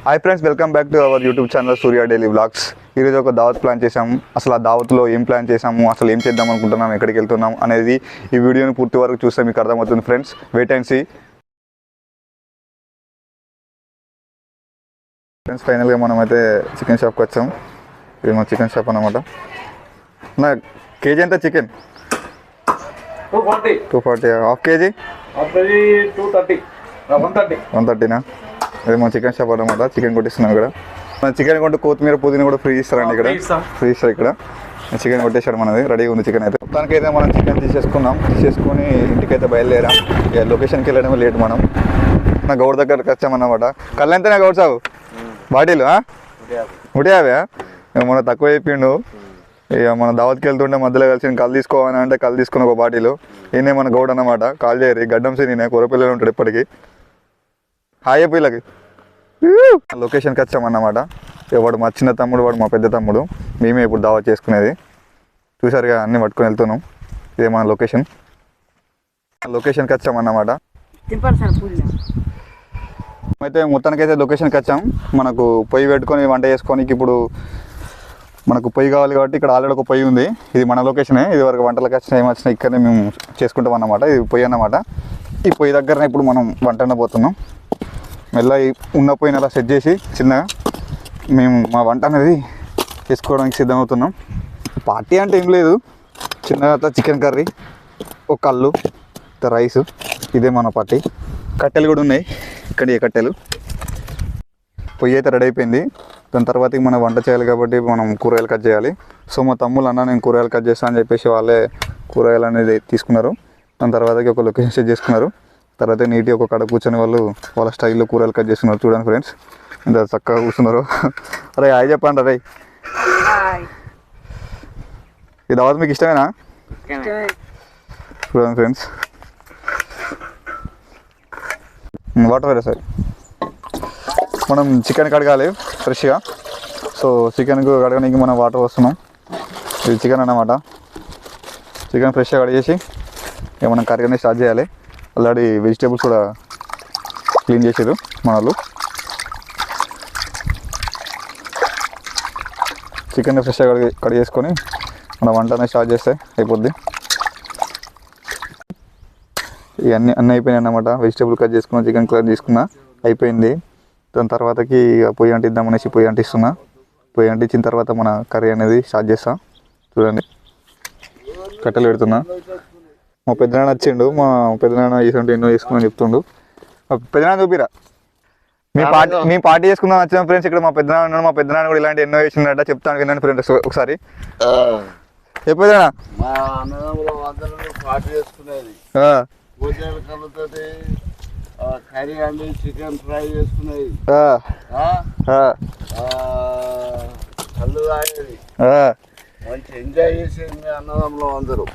Hi friends, welcome back to our YouTube channel Surya daily vlogs. ఈరోజు ఒక దావత్ plan చేసాము. అసలు ఆ దావత్లో ఏం ప్లాన్ చేసాము, అసలు ఏం చేద్దాం అనుకుంటున్నాం, ఎక్కడికి వెళ్తున్నాం అనేది ఈ వీడియోని పూర్తి వరకు చూస్తే మీకు అర్థమవుతుంది friends. Wait and see. Friends, ఫైనల్గా మనం అయితే చికెన్ షాప్కి వచ్చాం. ఇది మా చికెన్ షాప్ అన్నమాట. నా కేజీ ఎంత చికెన్? 240. Half KG 130నా? ఇది మా చికెన్ షాప్ అన్నమాట. చికెన్ కొట్టిస్తున్నాం ఇక్కడ. మన చికెన్ కొంటే కొత్తిమీర పుదీనా కూడా ఫ్రీ ఇస్తారండి ఇక్కడ. ఫ్రీ ఇస్తారు ఇక్కడ. చికెన్ కొట్టేశాడు, మనది రెడీగా ఉంది చికెన్ అయితే. మొత్తానికైతే మనం చికెన్ తీసేసుకొని ఇంటికైతే బయలుదేరాం. ఇక లొకేషన్కి వెళ్ళడమే లేట్. మనం నా గౌడ్ దగ్గరకు వచ్చామన్నమాట. కళ్ళు ఎంతనే గౌడ్ సాబు? బాటిల్ 150. మన తక్కువ అయిపోయిండు. ఇక మన దావత్కి వెళ్తుంటే మధ్యలో కలిసి కళ్ళు తీసుకోవాలని అంటే కళ్ళు తీసుకుని ఒక బాటిల్. ఈయనే మన గౌడ్ అన్నమాట. కాల్ చేయరు, గడ్డం సీ నేనే కూరపిల్లలు ఉంటాడు ఇప్పటికీ. హాయ్ పిల్లకి. లొకేషన్కి వచ్చామన్నమాట. వాడు మా చిన్న తమ్ముడు, వాడు మా పెద్ద తమ్ముడు. మేమే ఇప్పుడు దావత్ చేసుకునేది. చూసారుగా, అన్నీ పట్టుకొని వెళ్తున్నాం. ఇదే మన లొకేషన్కి వచ్చామన్నమాట. అయితే మొత్తానికైతే లొకేషన్కి వచ్చాం. మనకు పొయ్యి పెట్టుకొని వంట చేసుకోనికి ఇప్పుడు మనకు పొయ్యి కావాలి కాబట్టి ఇక్కడ ఆల్రెడీ ఒక పొయ్యి ఉంది. ఇది మన లొకేషనే. ఇది వరకు వంటలకు వచ్చినా ఏమొచ్చినా ఇక్కడనే మేము చేసుకుంటాం అన్నమాట. ఇది పొయ్యి అన్నమాట. ఈ పొయ్యి దగ్గరనే ఇప్పుడు మనం వంట పోతున్నాం. మెల్ల ఉన్న పొయ్యిని అలా సెట్ చేసి చిన్నగా మేము మా వంట అనేది చేసుకోవడానికి సిద్ధమవుతున్నాం. పార్టీ అంటే ఏం లేదు, చిన్నగా చికెన్ కర్రీ, ఒక కళ్ళు, రైస్. ఇదే మన పార్టీ. కట్టెలు కూడా ఉన్నాయి ఇక్కడ. కట్టెలు. పొయ్యి అయితే రెడీ అయిపోయింది. దాని తర్వాత మనం వంట చేయాలి కాబట్టి మనం కూరగాయలు కట్ చేయాలి. సో మా తమ్ముళ్ళు అన్న నేను కూరగాయలు కట్ చేస్తాను అని చెప్పేసి వాళ్ళే కూరగాయలు అనేది తీసుకున్నారు. దాని తర్వాతకి ఒక లొకేషన్ సెట్ చేసుకున్నారు. తర్వాత నీట్గా ఒక కడ కూర్చొని వాళ్ళ స్టైల్లో కూరగాయలు కట్ చేస్తున్నారు. చూడండి ఫ్రెండ్స్, ఇంత చక్కగా కూర్చున్నారు. అరే హాయ్ చెప్పండి. అరే ఈ దావత్ మీకు ఇష్టమేనా? చూడండి ఫ్రెండ్స్, వాటర్ వేరే సార్. మనం చికెన్ కడగాలి ఫ్రెష్గా. సో చికెన్కు కడగడానికి మనం వాటర్ వస్తున్నాం. ఇది చికెన్ అన్నమాట. చికెన్ ఫ్రెష్గా కడిగేసి ఇక మనం కర్రీ అనేది స్టార్ట్ చేయాలి. ఆల్రెడీ వెజిటేబుల్స్ కూడా క్లీన్ చేసారు మన వాళ్ళు. చికెన్ ఫ్రెష్గా కడిగేసుకొని మన వంట అనేది స్టార్ట్ చేస్తే అయిపోద్ది. ఇవన్నీ అయిపోయినాయి అన్నమాట. వెజిటేబుల్ కట్ చేసుకున్నా, చికెన్ కట్ చేసుకున్నా, అయిపోయింది. దాని తర్వాతకి పొయ్యి అంటిద్దామనేసి పొయ్యి అంటిస్తున్నా. పొయ్యి అంటించిన తర్వాత మన కర్రీ అనేది స్టార్ట్ చేస్తా. చూడండి, కట్టెలు పెడుతున్నా. మా పెద్దనాన్న వచ్చిండు. మా పెద్దనాన్న ఇటువంటి ఎన్నో చేసుకుని చెప్తుండు. మా పెద్దనాన్న చూపిరా. మేము పార్టీ చేసుకుందాం వచ్చాం ఫ్రెండ్స్. ఇక్కడ మా పెద్దనాన్న ఉన్నాడు. మా పెద్దనాన్న కూడా ఇలాంటి ఎన్నో చేసిండట. చెప్తాను వినండి ఫ్రెండ్స్ ఒకసారి. చెప్పేదానా కర్రీ అండి, చికెన్ ఫ్రై చేసుకునేది, కళ్ళు తాగేది, మంచి ఎంజాయ్ చేసేది అన్నదమ్ములో అందరూ.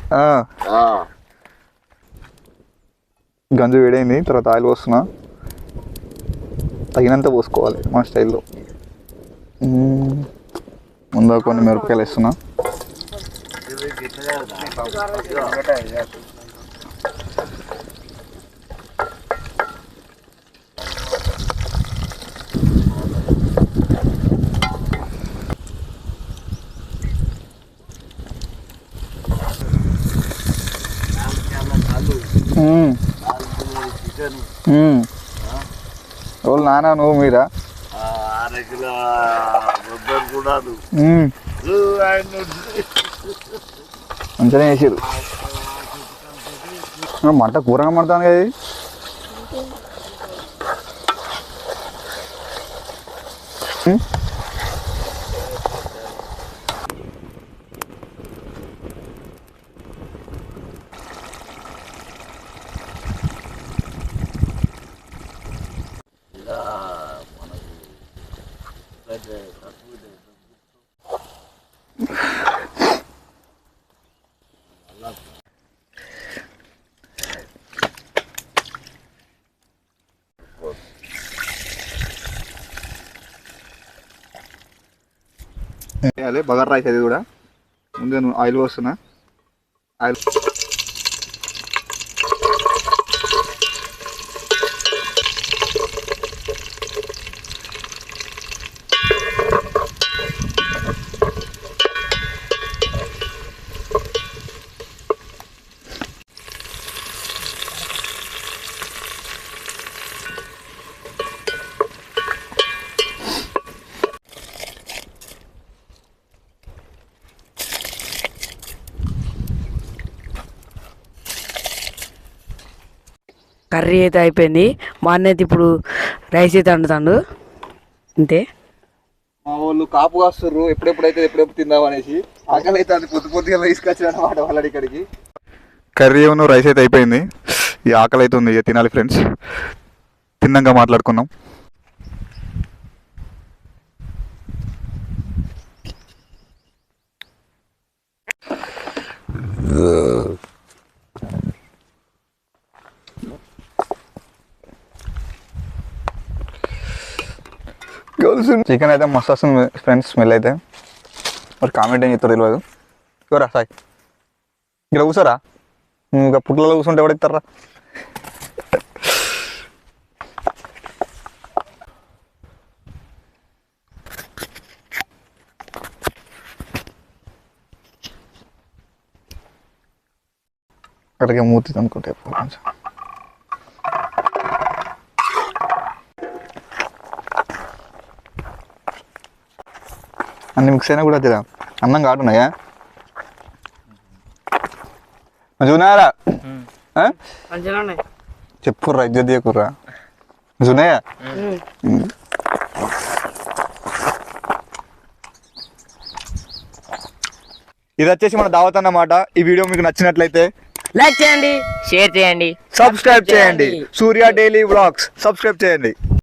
గంజు వేడైంది. తర్వాత ఆయిల్ పోస్తున్నా. తగినంత పోసుకోవాలి మన స్టైల్లో. ముందుగా కొన్ని మిరపకాయలు వేస్తున్నా. వాళ్ళు నాన్న నువ్వు మీరా? మంచిగా వేసారు. మంట కూరగా పడతాను కదా. వేయాలి బగారా రైస్. అది కూడా ముందే ఆయిల్ పోస్తున్నా. ఆయిల్ కర్రీ అయితే అయిపోయింది. మా అన్న అయితే ఇప్పుడు రైస్ అయితే వండుతాడు అంతే. మా వాళ్ళు కాపు కాస్తుర్రు ఎప్పుడెప్పుడు తిందాం అనేసి. ఆకలి అయితే అది పొద్దుగా తీసుకొచ్చిన అనమాట వాళ్ళ ఇక్కడికి. కర్రీ ఏమో రైస్ అయితే అయిపోయింది. ఈ ఆకలి అయితే ఉంది, ఇక తినాలి ఫ్రెండ్స్. తిన్నాక మాట్లాడుకుందాం. చికెన్ అయితే మస్తు వస్తుంది ఫ్రెండ్స్. స్మెల్ అయితే మరి కామెంట్ ఏం చెప్తారు తెలియదు. ఎవరా సాయి ఇక్కడ కూర్చోరా, ఇంకా పుట్లలో కూర్చుంటే ఎవడెత్తారా. అక్కడికే మూతి అనుకుంటే కొంచెం అన్ని మిక్స్ అయినా కూడా తిరా అన్నం కాటున్నాయా జూనారా చెప్పుర్రా ఇజ్జత్ చేయకుర్రా జునయ్య. ఇది వచ్చేసి మన దావత్ అన్నమాట. ఈ వీడియో మీకు నచ్చినట్లయితే లైక్ చేయండి, షేర్ చేయండి, సబ్స్క్రైబ్ చేయండి. సూర్య డైలీ వ్లాగ్స్ సబ్స్క్రైబ్ చేయండి.